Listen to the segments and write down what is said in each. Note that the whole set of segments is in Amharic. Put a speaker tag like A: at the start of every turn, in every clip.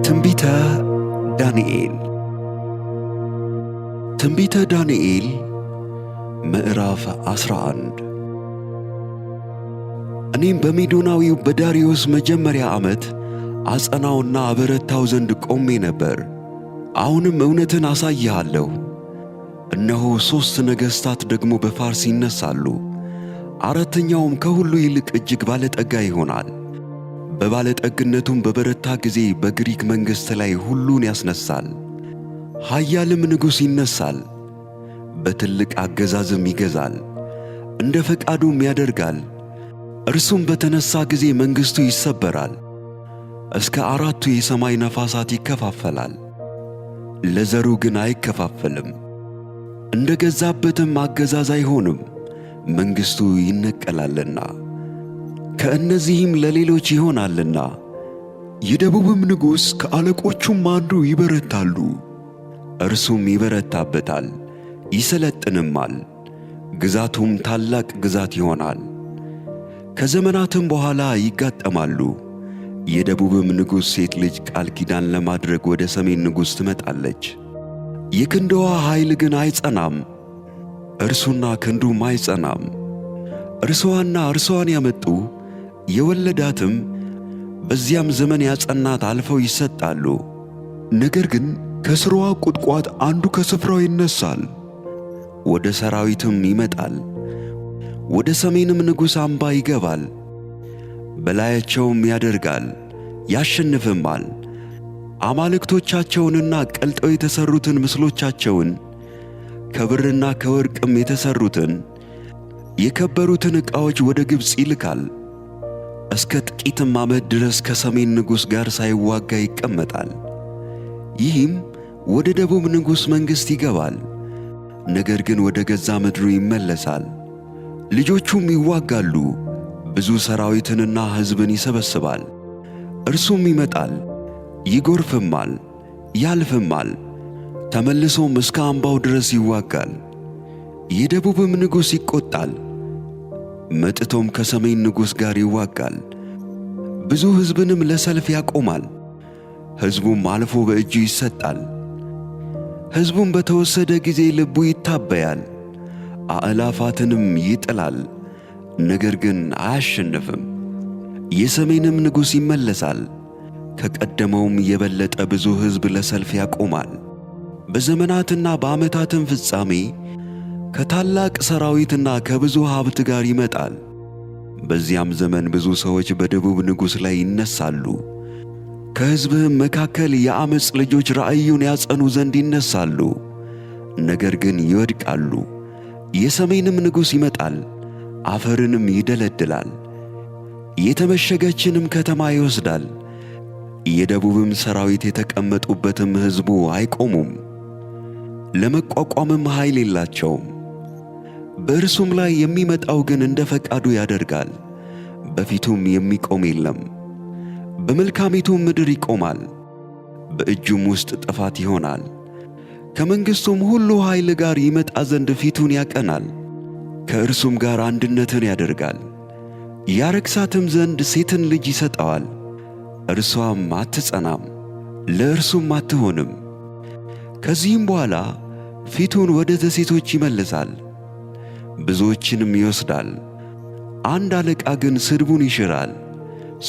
A: ትንቢተ ዳንኤል ትንቢተ ዳንኤል ምዕራፍ 11 እኔም በሜዶናዊው በዳርዮስ መጀመሪያ ዓመት አጸናውና አበረታው ዘንድ ቆሜ ነበር። አሁንም እውነትን አሳይሃለሁ። እነሆ 3 ነገሥታት ደግሞ በፋርስ ይነሳሉ። አራተኛውም ከሁሉ ይልቅ እጅግ ባለጠጋ ይሆናል። በባለጠግነቱም በበረታ ጊዜ በግሪክ መንግሥት ላይ ሁሉን ያስነሳል። ኃያልም ንጉሥ ይነሳል፣ በትልቅ አገዛዝም ይገዛል፣ እንደ ፈቃዱም ያደርጋል። እርሱም በተነሳ ጊዜ መንግሥቱ ይሰበራል፣ እስከ 4ቱ የሰማይ ነፋሳት ይከፋፈላል፣ ለዘሩ ግን አይከፋፈልም። እንደ ገዛበትም አገዛዝ አይሆንም፣ መንግሥቱ ይነቀላልና ከእነዚህም ለሌሎች ይሆናልና። የደቡብም ንጉሥ ከአለቆቹም አንዱ ይበረታሉ፣ እርሱም ይበረታበታል፣ ይሰለጥንማል፣ ግዛቱም ታላቅ ግዛት ይሆናል። ከዘመናትም በኋላ ይጋጠማሉ። የደቡብም ንጉሥ ሴት ልጅ ቃል ኪዳን ለማድረግ ወደ ሰሜን ንጉሥ ትመጣለች። የክንድዋ ኃይል ግን አይጸናም፣ እርሱና ክንዱም አይጸናም። እርሷና እርሷን ያመጡ የወለዳትም በዚያም ዘመን ያጸናት አልፈው ይሰጣሉ። ነገር ግን ከሥርዋ ቁጥቋጥ አንዱ ከስፍራው ይነሣል፣ ወደ ሰራዊትም ይመጣል፣ ወደ ሰሜንም ንጉሥ አምባ ይገባል። በላያቸውም ያደርጋል፣ ያሸንፍማል። አማልክቶቻቸውንና ቀልጠው የተሠሩትን ምስሎቻቸውን ከብርና ከወርቅም የተሠሩትን የከበሩትን ዕቃዎች ወደ ግብፅ ይልካል። እስከ ጥቂትም ዓመት ድረስ ከሰሜን ንጉሥ ጋር ሳይዋጋ ይቀመጣል። ይህም ወደ ደቡብ ንጉሥ መንግሥት ይገባል፣ ነገር ግን ወደ ገዛ ምድሩ ይመለሳል። ልጆቹም ይዋጋሉ፣ ብዙ ሰራዊትንና ሕዝብን ይሰበስባል። እርሱም ይመጣል፣ ይጎርፍማል፣ ያልፍማል፣ ተመልሶም እስከ አምባው ድረስ ይዋጋል። የደቡብም ንጉሥ ይቈጣል፣ መጥቶም ከሰሜን ንጉሥ ጋር ይዋጋል። ብዙ ሕዝብንም ለሰልፍ ያቆማል፣ ሕዝቡም አልፎ በእጁ ይሰጣል። ሕዝቡም በተወሰደ ጊዜ ልቡ ይታበያል፣ አእላፋትንም ይጥላል፣ ነገር ግን አያሸንፍም። የሰሜንም ንጉሥ ይመለሳል፣ ከቀደመውም የበለጠ ብዙ ሕዝብ ለሰልፍ ያቆማል። በዘመናትና በዓመታትም ፍጻሜ ከታላቅ ሰራዊትና ከብዙ ሀብት ጋር ይመጣል። በዚያም ዘመን ብዙ ሰዎች በደቡብ ንጉሥ ላይ ይነሳሉ። ከሕዝብህም መካከል የዓመፅ ልጆች ራእዩን ያጸኑ ዘንድ ይነሳሉ፣ ነገር ግን ይወድቃሉ። የሰሜንም ንጉሥ ይመጣል፣ አፈርንም ይደለድላል፣ የተመሸገችንም ከተማ ይወስዳል። የደቡብም ሰራዊት የተቀመጡበትም ሕዝቡ አይቆሙም፣ ለመቋቋምም ኃይል የላቸውም። በእርሱም ላይ የሚመጣው ግን እንደ ፈቃዱ ያደርጋል፣ በፊቱም የሚቆም የለም። በመልካሚቱም ምድር ይቆማል፣ በእጁም ውስጥ ጥፋት ይሆናል። ከመንግሥቱም ሁሉ ኃይል ጋር ይመጣ ዘንድ ፊቱን ያቀናል፣ ከእርሱም ጋር አንድነትን ያደርጋል። ያረክሳትም ዘንድ ሴትን ልጅ ይሰጠዋል፣ እርሷም አትጸናም፣ ለእርሱም አትሆንም። ከዚህም በኋላ ፊቱን ወደ ደሴቶች ይመልሳል፣ ብዙዎችንም ይወስዳል። አንድ አለቃ ግን ስድቡን ይሽራል፣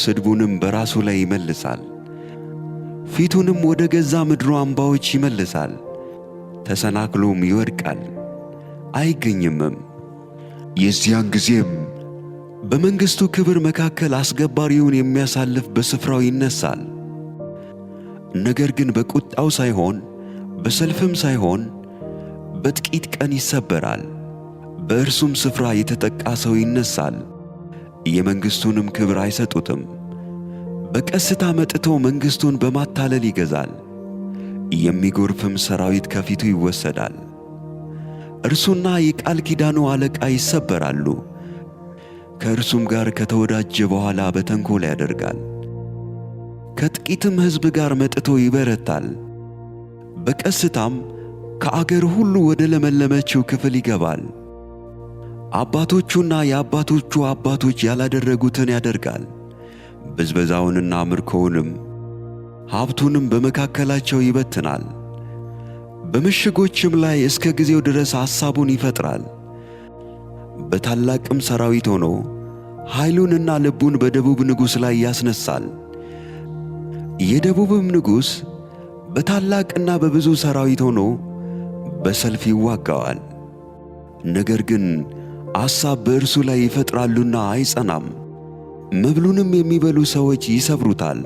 A: ስድቡንም በራሱ ላይ ይመልሳል። ፊቱንም ወደ ገዛ ምድሩ አምባዎች ይመልሳል፣ ተሰናክሎም ይወድቃል፣ አይገኝምም። የዚያን ጊዜም በመንግሥቱ ክብር መካከል አስገባሪውን የሚያሳልፍ በስፍራው ይነሣል። ነገር ግን በቁጣው ሳይሆን በሰልፍም ሳይሆን በጥቂት ቀን ይሰበራል። በእርሱም ስፍራ የተጠቃ ሰው ይነሣል፣ የመንግሥቱንም ክብር አይሰጡትም። በቀስታ መጥቶ መንግሥቱን በማታለል ይገዛል፣ የሚጎርፍም ሰራዊት ከፊቱ ይወሰዳል። እርሱና የቃል ኪዳኑ አለቃ ይሰበራሉ፣ ከእርሱም ጋር ከተወዳጀ በኋላ በተንኰል ያደርጋል። ከጥቂትም ሕዝብ ጋር መጥቶ ይበረታል፣ በቀስታም ከአገር ሁሉ ወደ ለመለመችው ክፍል ይገባል። አባቶቹና የአባቶቹ አባቶች ያላደረጉትን ያደርጋል፣ ብዝበዛውንና ምርኮውንም ሀብቱንም በመካከላቸው ይበትናል። በምሽጎችም ላይ እስከ ጊዜው ድረስ ሐሳቡን ይፈጥራል። በታላቅም ሰራዊት ሆኖ ኃይሉንና ልቡን በደቡብ ንጉሥ ላይ ያስነሳል። የደቡብም ንጉሥ በታላቅና በብዙ ሰራዊት ሆኖ በሰልፍ ይዋጋዋል። ነገር ግን አሳብ በእርሱ ላይ ይፈጥራሉና አይጸናም። መብሉንም የሚበሉ ሰዎች ይሰብሩታል፣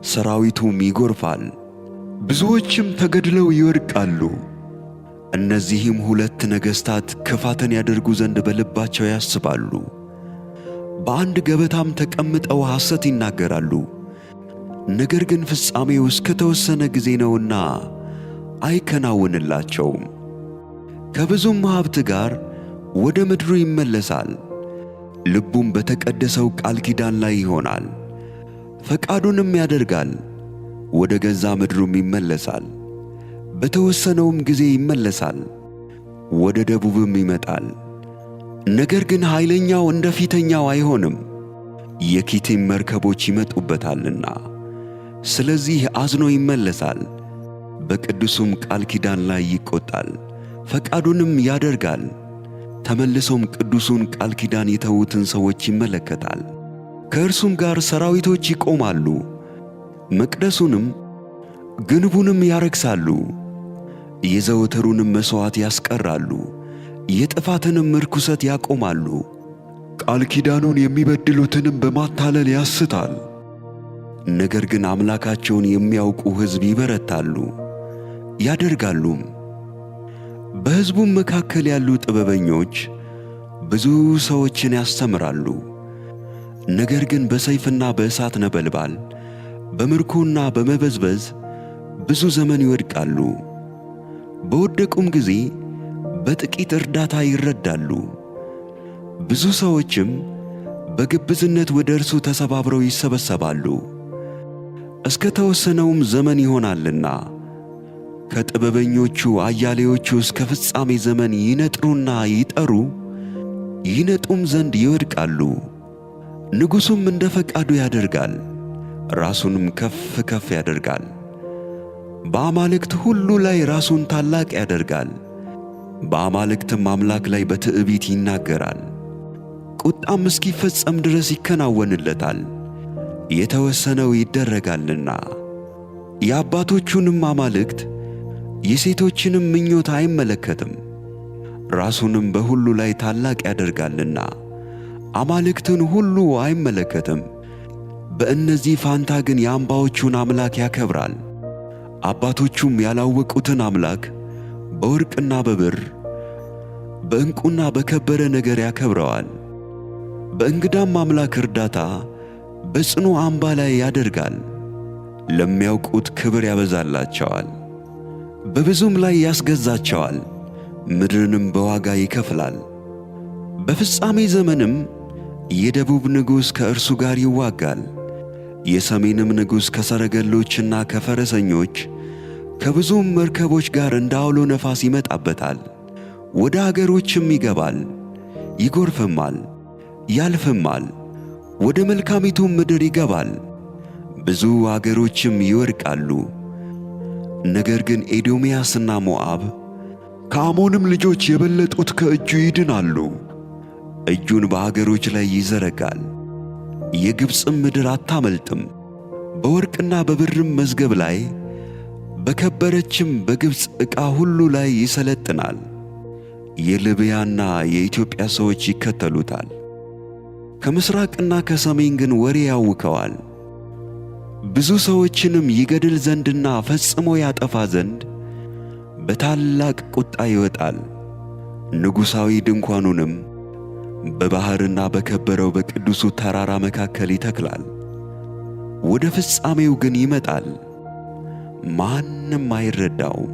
A: ሰራዊቱም ይጎርፋል፣ ብዙዎችም ተገድለው ይወድቃሉ። እነዚህም ሁለት ነገሥታት ክፋትን ያደርጉ ዘንድ በልባቸው ያስባሉ። በአንድ ገበታም ተቀምጠው ሐሰት ይናገራሉ። ነገር ግን ፍጻሜው እስከ ተወሰነ ጊዜ ነውና አይከናወንላቸውም። ከብዙም ሀብት ጋር ወደ ምድሩ ይመለሳል። ልቡም በተቀደሰው ቃል ኪዳን ላይ ይሆናል። ፈቃዱንም ያደርጋል፣ ወደ ገዛ ምድሩም ይመለሳል። በተወሰነውም ጊዜ ይመለሳል፣ ወደ ደቡብም ይመጣል። ነገር ግን ኃይለኛው እንደ ፊተኛው አይሆንም፣ የኪቲም መርከቦች ይመጡበታልና። ስለዚህ አዝኖ ይመለሳል፣ በቅዱሱም ቃል ኪዳን ላይ ይቈጣል፣ ፈቃዱንም ያደርጋል። ተመልሶም ቅዱሱን ቃል ኪዳን የተዉትን ሰዎች ይመለከታል። ከእርሱም ጋር ሰራዊቶች ይቆማሉ፣ መቅደሱንም ግንቡንም ያረክሳሉ፣ የዘወትሩንም መሥዋዕት ያስቀራሉ፣ የጥፋትንም ርኵሰት ያቆማሉ። ቃል ኪዳኑን የሚበድሉትንም በማታለል ያስታል። ነገር ግን አምላካቸውን የሚያውቁ ሕዝብ ይበረታሉ ያደርጋሉም። በሕዝቡም መካከል ያሉ ጥበበኞች ብዙ ሰዎችን ያስተምራሉ። ነገር ግን በሰይፍና በእሳት ነበልባል በምርኮና በመበዝበዝ ብዙ ዘመን ይወድቃሉ። በወደቁም ጊዜ በጥቂት እርዳታ ይረዳሉ። ብዙ ሰዎችም በግብዝነት ወደ እርሱ ተሰባብረው ይሰበሰባሉ። እስከ ተወሰነውም ዘመን ይሆናልና ከጥበበኞቹ አያሌዎቹ እስከ ፍጻሜ ዘመን ይነጥሩና ይጠሩ ይነጡም ዘንድ ይወድቃሉ። ንጉሡም እንደ ፈቃዱ ያደርጋል፣ ራሱንም ከፍ ከፍ ያደርጋል። በአማልክት ሁሉ ላይ ራሱን ታላቅ ያደርጋል። በአማልክትም አምላክ ላይ በትዕቢት ይናገራል። ቁጣም እስኪፈጸም ድረስ ይከናወንለታል፣ የተወሰነው ይደረጋልና። የአባቶቹንም አማልክት የሴቶችንም ምኞት አይመለከትም። ራሱንም በሁሉ ላይ ታላቅ ያደርጋልና አማልክትን ሁሉ አይመለከትም። በእነዚህ ፋንታ ግን የአምባዎቹን አምላክ ያከብራል። አባቶቹም ያላወቁትን አምላክ በወርቅና በብር በዕንቁና በከበረ ነገር ያከብረዋል። በእንግዳም አምላክ እርዳታ በጽኑ አምባ ላይ ያደርጋል። ለሚያውቁት ክብር ያበዛላቸዋል፣ በብዙም ላይ ያስገዛቸዋል። ምድርንም በዋጋ ይከፍላል። በፍጻሜ ዘመንም የደቡብ ንጉሥ ከእርሱ ጋር ይዋጋል። የሰሜንም ንጉሥ ከሰረገሎችና ከፈረሰኞች ከብዙም መርከቦች ጋር እንደ አውሎ ነፋስ ይመጣበታል። ወደ አገሮችም ይገባል፣ ይጎርፍማል፣ ያልፍማል። ወደ መልካሚቱም ምድር ይገባል፣ ብዙ አገሮችም ይወድቃሉ። ነገር ግን ኤዶምያስና ሞዓብ ከአሞንም ልጆች የበለጡት ከእጁ ይድናሉ። እጁን በአገሮች ላይ ይዘረጋል፣ የግብፅም ምድር አታመልጥም። በወርቅና በብርም መዝገብ ላይ በከበረችም በግብፅ ዕቃ ሁሉ ላይ ይሰለጥናል። የልብያና የኢትዮጵያ ሰዎች ይከተሉታል። ከምሥራቅና ከሰሜን ግን ወሬ ያውከዋል። ብዙ ሰዎችንም ይገድል ዘንድና ፈጽሞ ያጠፋ ዘንድ በታላቅ ቁጣ ይወጣል። ንጉሣዊ ድንኳኑንም በባሕርና በከበረው በቅዱሱ ተራራ መካከል ይተክላል። ወደ ፍጻሜው ግን ይመጣል፣ ማንም አይረዳውም።